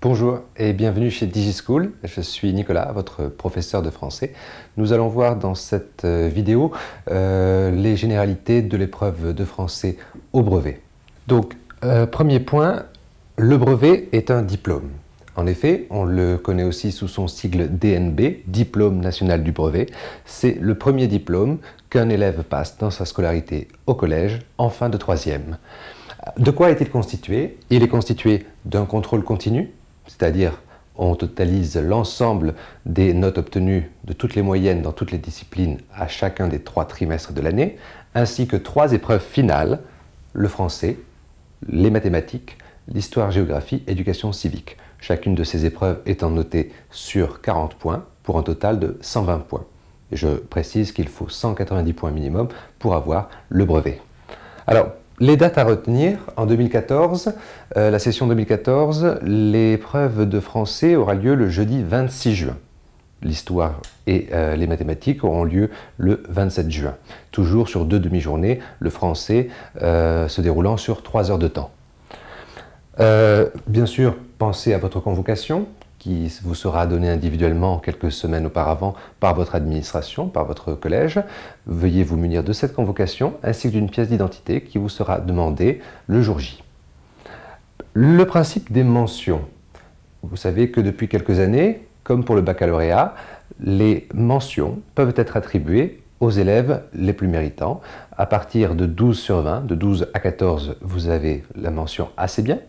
Bonjour et bienvenue chez DigiSchool. Je suis Nicolas, votre professeur de français. Nous allons voir dans cette vidéo les généralités de l'épreuve de français au brevet. Donc, premier point, le brevet est un diplôme. En effet, on le connaît aussi sous son sigle DNB, Diplôme national du brevet. C'est le premier diplôme qu'un élève passe dans sa scolarité au collège en fin de troisième. De quoi est-il constitué? Il est constitué d'un contrôle continu, c'est-à-dire on totalise l'ensemble des notes obtenues de toutes les moyennes dans toutes les disciplines à chacun des 3 trimestres de l'année, ainsi que 3 épreuves finales, le français, les mathématiques, l'histoire-géographie, éducation civique. Chacune de ces épreuves étant notée sur 40 points pour un total de 120 points. Et je précise qu'il faut 190 points minimum pour avoir le brevet. Alors, les dates à retenir, en 2014, la session 2014, l'épreuve de français aura lieu le jeudi 26 juin. L'histoire et les mathématiques auront lieu le 27 juin. Toujours sur 2 demi-journées, le français se déroulant sur 3 heures de temps. Bien sûr, pensez à votre convocation, qui vous sera donnée individuellement quelques semaines auparavant par votre administration, par votre collège. Veuillez vous munir de cette convocation ainsi que d'une pièce d'identité qui vous sera demandée le jour J. Le principe des mentions. Vous savez que depuis quelques années, comme pour le baccalauréat, les mentions peuvent être attribuées aux élèves les plus méritants. À partir de 12 sur 20, de 12 à 14, vous avez la mention assez bien.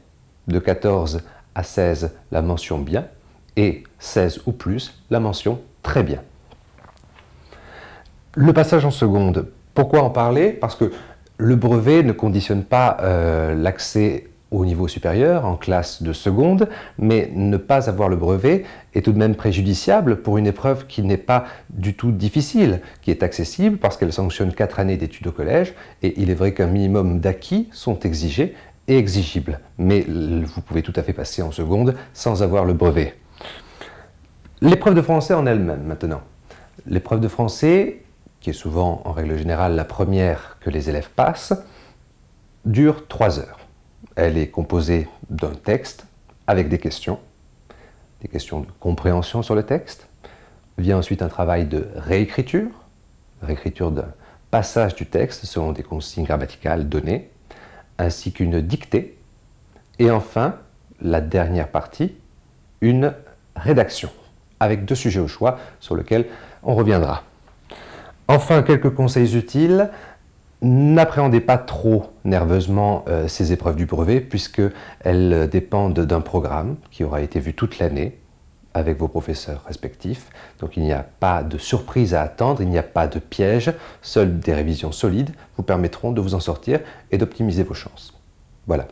De 14 à 16, la mention bien. Et 16 ou plus, la mention très bien. Le passage en seconde, pourquoi en parler? Parce que le brevet ne conditionne pas l'accès au niveau supérieur en classe de seconde, mais ne pas avoir le brevet est tout de même préjudiciable pour une épreuve qui n'est pas du tout difficile, qui est accessible parce qu'elle sanctionne 4 années d'études au collège, et il est vrai qu'un minimum d'acquis sont exigés et exigibles, mais vous pouvez tout à fait passer en seconde sans avoir le brevet. L'épreuve de français en elle-même, maintenant. L'épreuve de français, qui est souvent, en règle générale, la première que les élèves passent, dure 3 heures. Elle est composée d'un texte avec des questions de compréhension sur le texte. Vient ensuite un travail de réécriture d'un passage du texte selon des consignes grammaticales données, ainsi qu'une dictée. Et enfin, la dernière partie, une rédaction, avec 2 sujets au choix sur lesquels on reviendra. Enfin, quelques conseils utiles. N'appréhendez pas trop nerveusement ces épreuves du brevet, puisqu'elles dépendent d'un programme qui aura été vu toute l'année avec vos professeurs respectifs. Donc il n'y a pas de surprise à attendre, il n'y a pas de piège. Seules des révisions solides vous permettront de vous en sortir et d'optimiser vos chances. Voilà.